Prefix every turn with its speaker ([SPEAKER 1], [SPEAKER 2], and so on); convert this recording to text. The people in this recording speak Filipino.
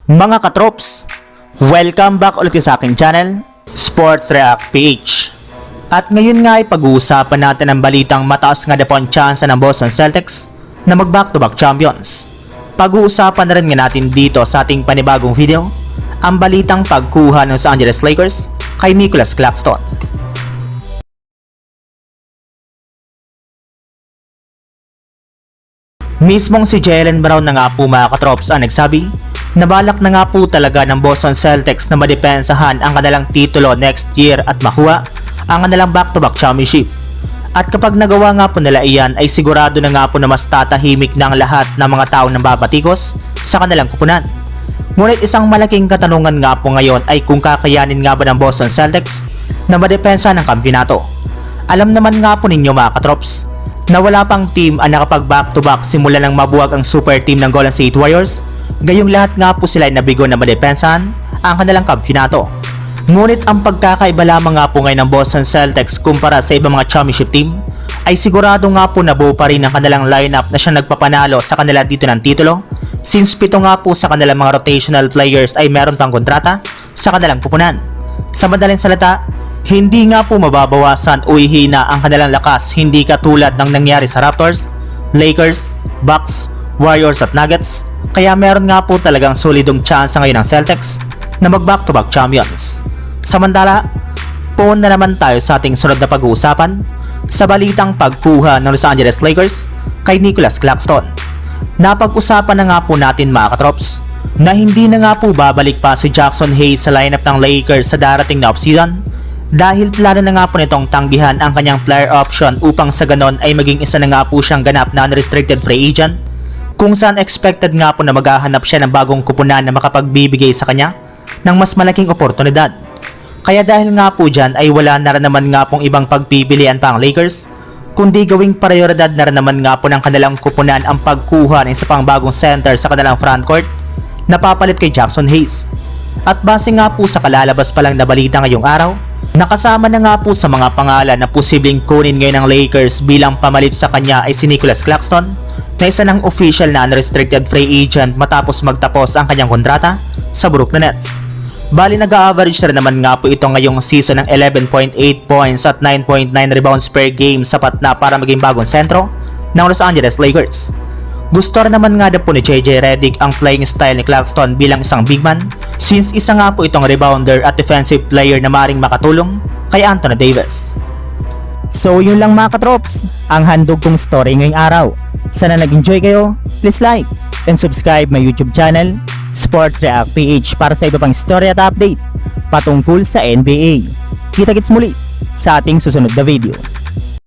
[SPEAKER 1] Mga katrops, welcome back ulit sa aking channel, Sports React PH. At ngayon nga ay pag-uusapan natin ang balitang mataas nga na po ang tsansa ng Boston Celtics na mag back-to-back champions. Pag-uusapan na rin nga natin dito sa ating panibagong video, ang balitang pagkuha ng Los Angeles Lakers kay Nicholas Claxton. Mismong si Jaylen Brown na nga po mga katrops ang nagsabi na balak na nga po talaga ng Boston Celtics na madepensahan ang kanilang titulo next year at makuha ang kanilang back-to-back championship. At kapag nagawa nga po nila iyan ay sigurado na nga po na mas tatahimik ng lahat ng mga tao ng babatikos sa kanilang kupunan. Ngunit isang malaking katanungan nga po ngayon ay kung kakayanin nga ba ng Boston Celtics na madepensa ng kampyonato. Alam naman nga po ninyo mga katrops na wala pang team ang nakapag back-to-back simula nang mabuwag ang super team ng Golden State Warriors, gayong lahat nga po sila ay nabigo na madepensahan ang kanilang kampyonato. Ngunit ang pagkakaiba lamang nga po ngayon ng Boston Celtics kumpara sa ibang mga championship team ay sigurado nga po na buo pa rin ang kanilang lineup na siyang nagpapanalo sa kanila dito ng titulo, since 7 nga po sa kanilang mga rotational players ay meron pang kontrata sa kanilang kupunan. Sa madaling salita, hindi nga po mababawasan o ihina ang kanilang lakas, hindi katulad ng nangyari sa Raptors, Lakers, Bucks, Warriors at Nuggets. Kaya meron nga po talagang solidong chance ngayon ng Celtics na mag back-to-back champions. Samantala, puon na naman tayo sa ating sunod na pag-uusapan sa balitang pagkuha ng Los Angeles Lakers kay Nicholas Claxton. Napag-usapan na nga po natin mga katrops na hindi na nga po babalik pa si Jaxson Hayes sa lineup ng Lakers sa darating na offseason dahil plano na nga po nitong tanggihan ang kanyang player option upang sa ganon ay maging isa na nga po siyang ganap na unrestricted free agent, kung saan expected nga po na maghahanap siya ng bagong kupunan na makapagbibigay sa kanya ng mas malaking oportunidad. Kaya dahil nga po dyan ay wala na rin naman nga pong ibang pagpipilian pa ang Lakers, kundi gawing prioridad na rin naman nga po ng kanilang kupunan ang pagkuha ng isa pang bagong center sa kanilang frontcourt na papalit kay Jaxson Hayes. At base nga po sa kalalabas pa lang na balita ngayong araw, nakasama na nga po sa mga pangalan na posibleng kunin ngayon ng Lakers bilang pamalit sa kanya ay si Nicholas Claxton, na isa ng official na unrestricted free agent matapos magtapos ang kanyang kontrata sa Brooklyn Nets. Bali nag-a-average na rin naman nga po ito ngayong season ng 11.8 points at 9.9 rebounds per game, sapat na para maging bagong sentro ng Los Angeles Lakers. Gusto rin naman nga po ni JJ Redick ang playing style ni Claxton bilang isang big man, since isa nga po itong rebounder at defensive player na maring makatulong kay Anthony Davis.
[SPEAKER 2] So yun lang mga katrops, ang handog kong story ngayong araw. Sana nag-enjoy kayo, please like and subscribe my YouTube channel, Sports React PH, para sa iba pang story at update patungkol sa NBA. Kita-kits muli sa ating susunod na video.